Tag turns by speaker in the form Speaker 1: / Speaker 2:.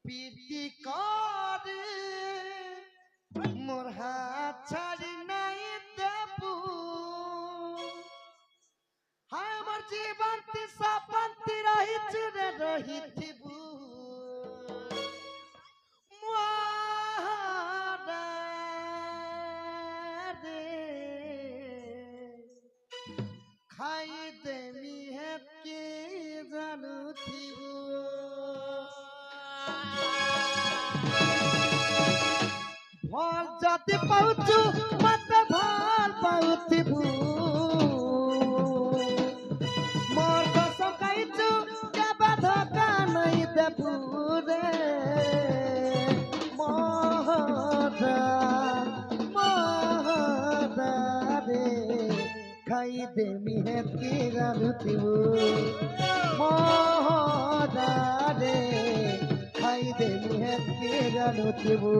Speaker 1: PT করে মোর হাত ছাড়ি নাই দেবু হায় আমার জীবন্তি সাপন্তি রহিছি রে রহিথিবু খাই দেমি হেপকে জানুথিবু ভাল যাতে পাউচু মতে ভাল পাউথিবু মোর কসম খাইছু কেবা ধোকা নাই দেবু রে মহদা মহদা রে খাই দেমি হেপকে জানুথিবু মহদা রে খাই দেমি হেপকে জানুথিবু